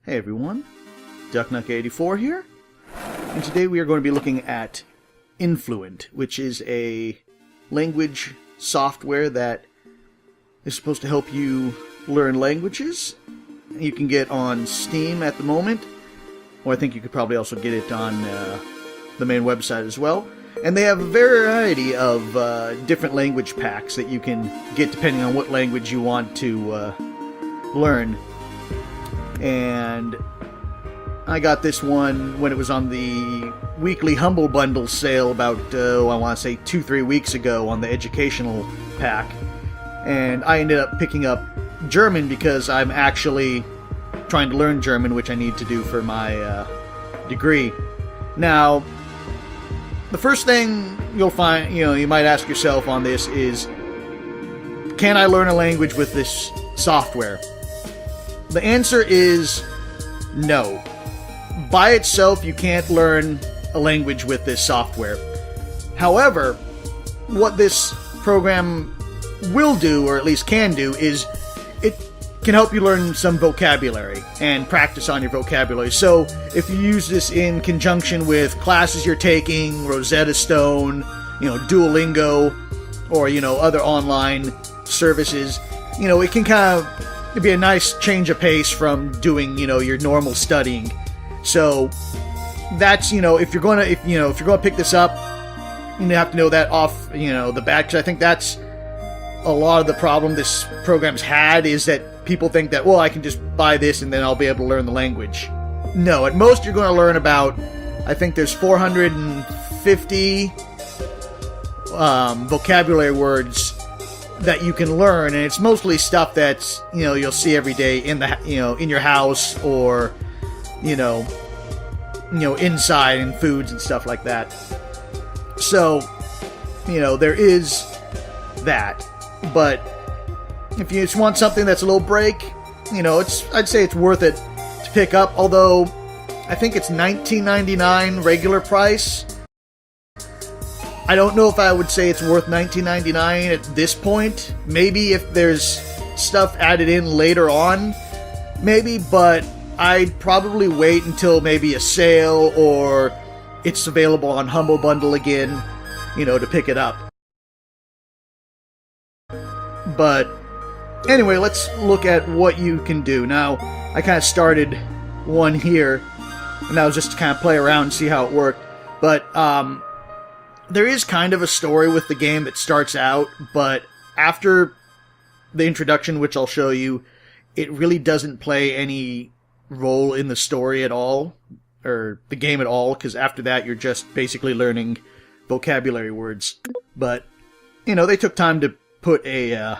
Hey everyone, Ducknuck84 here, and today we are going to be looking at Influent, which is a language software that is supposed to help you learn languages. You can get on Steam at the moment, or I think you could probably also get it on the main website as well. And they have a variety of different language packs that you can get depending on what language you want to learn. And I got this one when it was on the weekly Humble Bundle sale about, I want to say 2-3 weeks ago on the educational pack. And I ended up picking up German because I'm actually trying to learn German, which I need to do for my degree. Now, the first thing you'll find, you might ask yourself on this is, can I learn a language with this software? The answer is no. By itself, you can't learn a language with this software. However, what this program will do, or at least can do, is it can help you learn some vocabulary and practice on your vocabulary. So if you use this in conjunction with classes you're taking, Rosetta Stone, Duolingo, or other online services, it can kind of be a nice change of pace from doing your normal studying. So that's if you're going to pick this up, you have to know that off the bat, because I think that's a lot of the problem this program's had, is that people think that, well, I can just buy this and then I'll be able to learn the language. No, at most you're going to learn about, I think there's 450 vocabulary words that you can learn, and it's mostly stuff that's you'll see every day in the in your house, or inside, in foods and stuff like that. So there is that. But if you just want something that's a little break, I'd say it's worth it to pick up. Although I think it's $19.99 regular price. I don't know if I would say it's worth $19.99 at this point. Maybe if there's stuff added in later on, maybe. But I'd probably wait until maybe a sale, or it's available on Humble Bundle again, to pick it up. But anyway, let's look at what you can do. Now, I kind of started one here, and that was just to kind of play around and see how it worked. But there is kind of a story with the game that starts out, but after the introduction, which I'll show you, it really doesn't play any role in the story at all, or the game at all, because after that you're just basically learning vocabulary words. But, they took time to put a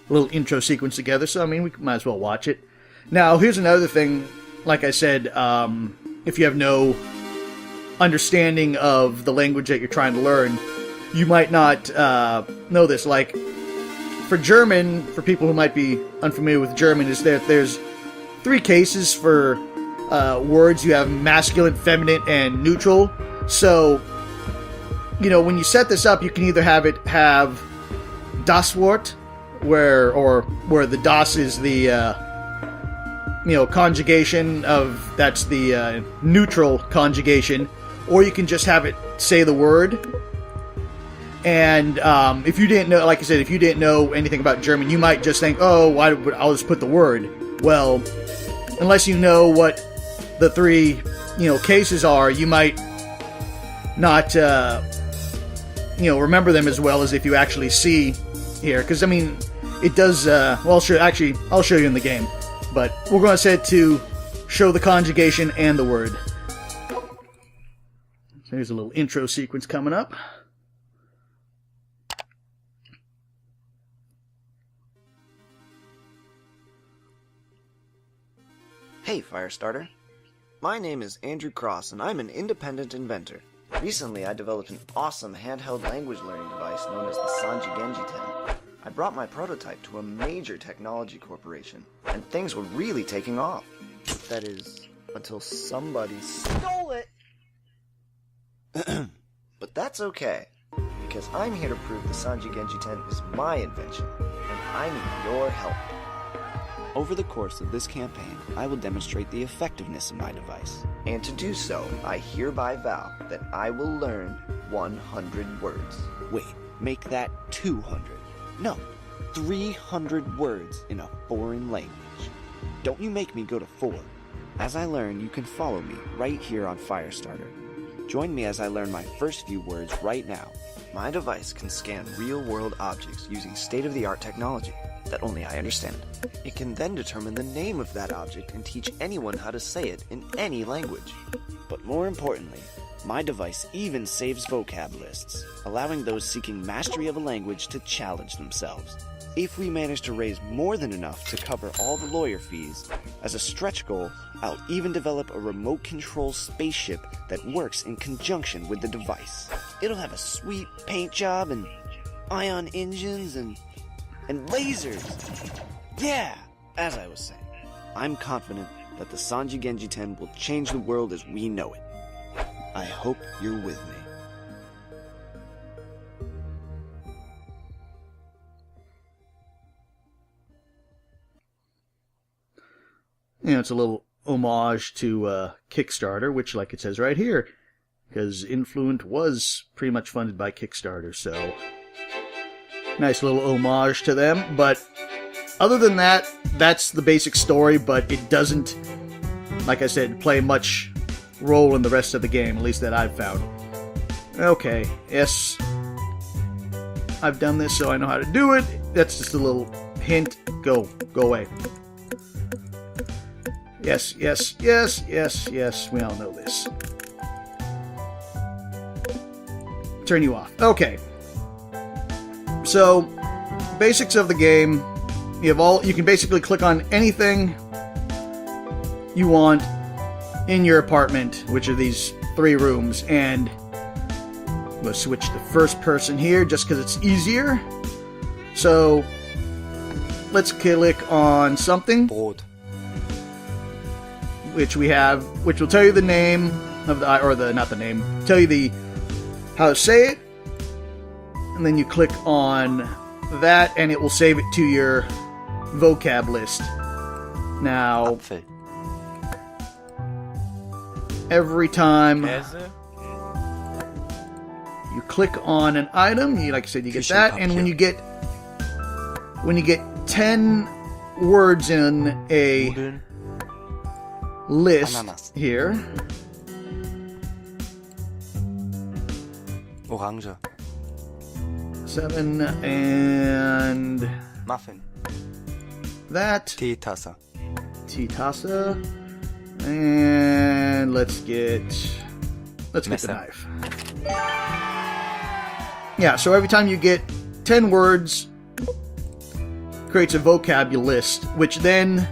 little intro sequence together, so we might as well watch it. Now, here's another thing. Like I said, if you have no understanding of the language that you're trying to learn, you might not know this. Like, for German, for people who might be unfamiliar with German, is that there's 3 cases for words. You have masculine, feminine, and neutral. So, when you set this up, you can either have it have das Wort, where the das is the conjugation of, that's the neutral conjugation, or you can just have it say the word. And if you didn't know, like I said, if you didn't know anything about German, you might just think, oh, I'll just put the word. Well, unless you know what the 3 cases are, you might not remember them as well as if you actually see here, because it does. Well, sure. Actually, I'll show you in the game, but we're going to set it to show the conjugation and the word. So here's a little intro sequence coming up. Hey, Firestarter. My name is Andrew Cross, and I'm an independent inventor. Recently, I developed an awesome handheld language learning device known as the Sanji Genji 10. I brought my prototype to a major technology corporation, and things were really taking off. That is, until somebody stole it! But that's okay, because I'm here to prove the Sanji Genji 10 is my invention, and I need your help. Over the course of this campaign, I will demonstrate the effectiveness of my device. And to do so, I hereby vow that I will learn 100 words. Wait, make that 200. No, 300 words in a foreign language. Don't you make me go to 4. As I learn, you can follow me right here on Firestarter. Join me as I learn my first few words right now. My device can scan real-world objects using state-of-the-art technology that only I understand. It can then determine the name of that object and teach anyone how to say it in any language. But more importantly, my device even saves vocab lists, allowing those seeking mastery of a language to challenge themselves. If we manage to raise more than enough to cover all the lawyer fees, as a stretch goal, I'll even develop a remote control spaceship that works in conjunction with the device. It'll have a sweet paint job and ion engines and lasers. Yeah, as I was saying, I'm confident that the Sanji Genji 10 will change the world as we know it. I hope you're with me. You know, it's a little homage to Kickstarter, which, like it says right here, because Influent was pretty much funded by Kickstarter, so nice little homage to them. But other than that, that's the basic story, but it doesn't, like I said, play much role in the rest of the game, at least that I've found. Okay, yes, I've done this, so I know how to do it. That's just a little hint. Go away. Yes, yes, yes, yes, yes, we all know this. Turn you off. Okay. So, basics of the game. You can basically click on anything you want in your apartment, which are these 3 rooms, and we'll switch to first person here just because it's easier. So, let's click on something. Brot. Which will tell you the name of not the name, tell you how to say it, and then you click on that, and it will save it to your vocab list. Now, Apfel. every time Käse. you click on an item, like I said, you get that, and when you get 10 words in a Nudeln. list Ananas. here, Orange. 7 and Muffin. that, Teetasse. Titasa, and let's get the Messer. knife. Yeah, so every time you get 10 words, creates a vocabulary list, which then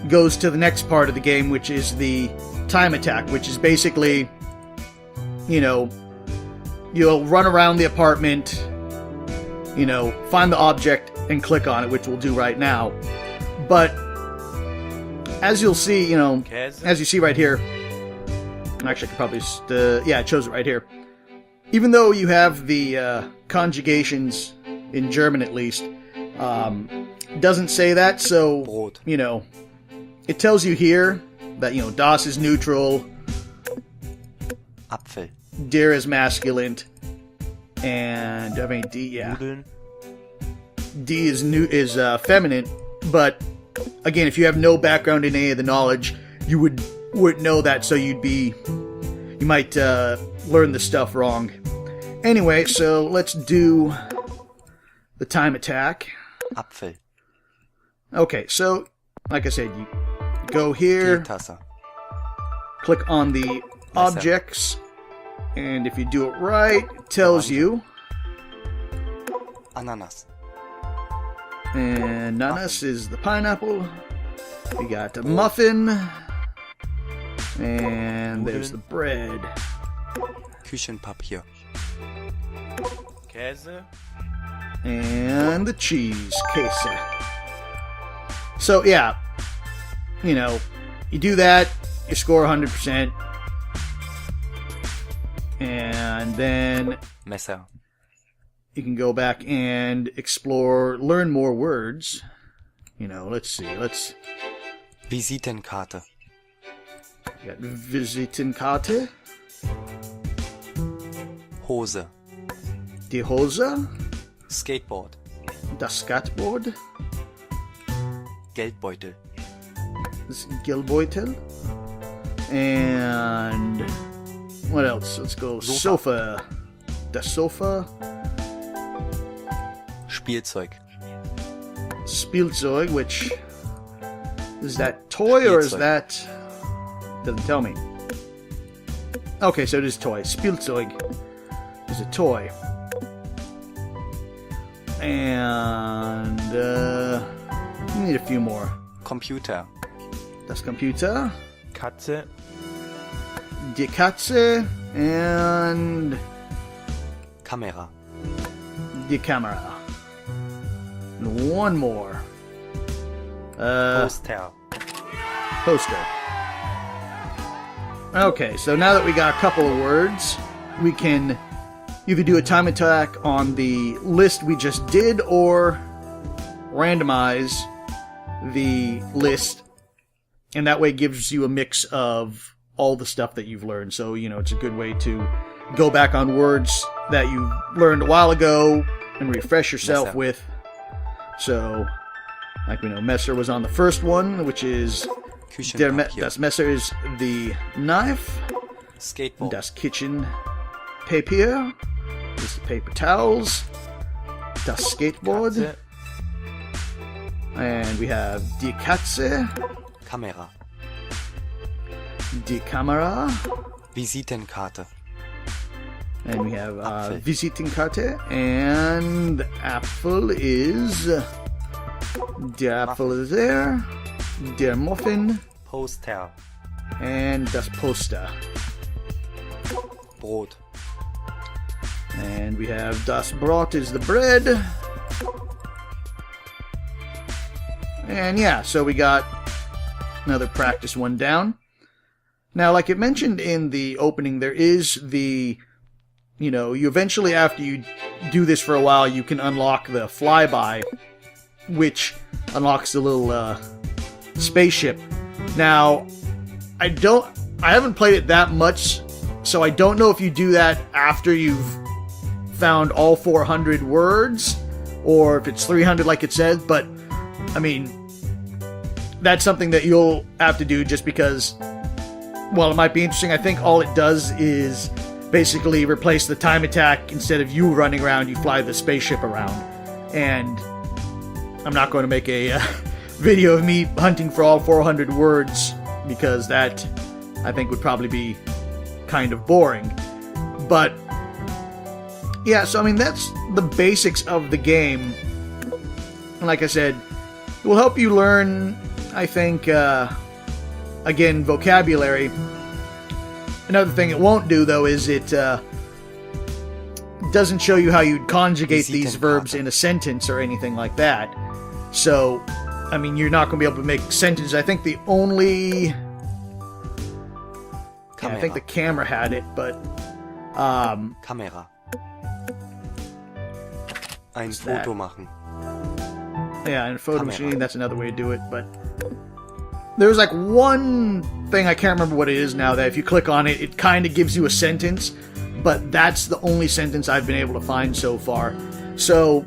goes to the next part of the game, which is the time attack, which is basically, you'll run around the apartment, find the object and click on it, which we'll do right now. But as you'll see, Käse. as you see right here, actually I could probably just, it shows it right here. Even though you have the conjugations in German at least, doesn't say that, so, Brot. it tells you here that, Das is neutral, Apfel. Der is masculine, and I mean D, yeah, Nudeln. D is feminine. But again, if you have no background in any of the knowledge, you wouldn't know that, so you might learn the stuff wrong. Anyway, so let's do the time attack. Apfel. Okay, so like I said, you go here, Teetasse. click on the objects, and if you do it right, it tells you. Ananas. And nanas is the pineapple. We got a muffin. And there's the bread. Küchenpapier. Käse. And the cheese. Queso. So, yeah. You do that, you score 100%. And then Messer. you can go back and explore, learn more words. let's see. Let's Visitenkarte. got Visitenkarte, Hose. die Hose, Skateboard. das Skateboard, Geldbeutel. das Geldbeutel, and what else? Let's go. Sofa. Das Sofa, Spielzeug. Spielzeug, which is that toy or is Spielzeug. that? Doesn't tell me. Okay, so it is toy. Spielzeug is a toy. And we need a few more. Computer. Das Computer, Katze, die Katze, and Kamera. die Kamera. And one more. Poster, Poster. Okay, so now that we got a couple of words, you can do a time attack on the list we just did, or randomize the list, and that way gives you a mix of all the stuff that you've learned. So, it's a good way to go back on words that you learned a while ago and refresh yourself Messer. with. So, like we know, Messer was on the first one, which is Küchenpapier. das Messer is the knife. Skateboard. Das Kitchen Papier is the paper towels. Das Skateboard. Katze, And we have die Katze, Kamera. die Kamera, Visitenkarte. and we have Apfel. Visitenkarte, and the apple is... The apple is there, der Muffin, Poster, and das Poster. Brot. And we have das Brot is the bread. And yeah, so we got another practice one down. Now, like it mentioned in the opening, there is the, you eventually, after you do this for a while, you can unlock the flyby, which unlocks the little spaceship. Now, I haven't played it that much, so I don't know if you do that after you've found all 400 words, or if it's 300 like it says, but, I mean, that's something that you'll have to do just because, well, it might be interesting. I think all it does is basically replace the time attack. Instead of you running around, you fly the spaceship around. And I'm not going to make a video of me hunting for all 400 words, because that, I think, would probably be kind of boring. But yeah, so I mean, that's the basics of the game. And like I said, it will help you learn, I think, again, vocabulary. Another thing it won't do, though, is it doesn't show you how you'd conjugate these verbs in a sentence or anything like that. So, I mean, you're not going to be able to make sentences. I think the only... Yeah, I think the camera had it, but... Kamera. Ein What's that? Foto machen. Yeah, and a photo Camera. machine, that's another way to do it, but... There's like one thing, I can't remember what it is now, that if you click on it, it kind of gives you a sentence, but that's the only sentence I've been able to find so far. So,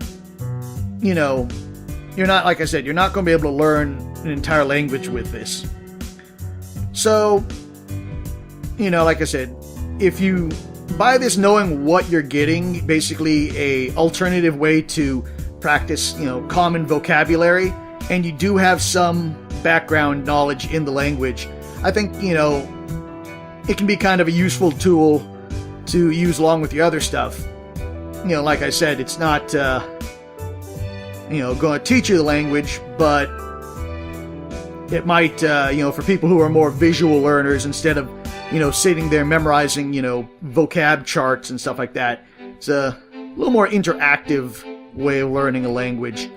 you're not, like I said, you're not going to be able to learn an entire language with this. So, like I said, if you buy this knowing what you're getting, basically a alternative way to practice, common vocabulary, and you do have some background knowledge in the language, I think, it can be kind of a useful tool to use along with your other stuff. Like I said, it's not, going to teach you the language, but it might, for people who are more visual learners, instead of, sitting there memorizing, vocab charts and stuff like that, it's a little more interactive way of learning a language.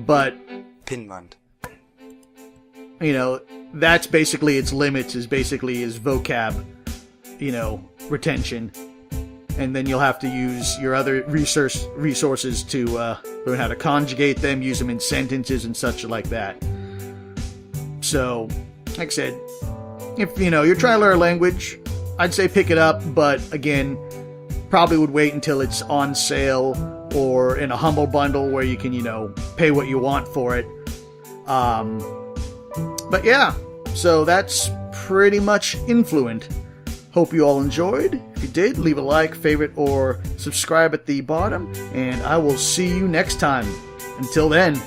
But, Pinnwand. that's basically its limits, is basically is vocab, retention. and then you'll have to use your other resources to learn how to conjugate them, use them in sentences and such like that. So, like I said, if you're trying to learn a language, I'd say pick it up, but again, probably would wait until it's on sale or in a humble bundle where you can, pay what you want for it. But yeah, so that's pretty much Influent. Hope you all enjoyed. If you did, leave a like, favorite, or subscribe at the bottom, and I will see you next time. Until then.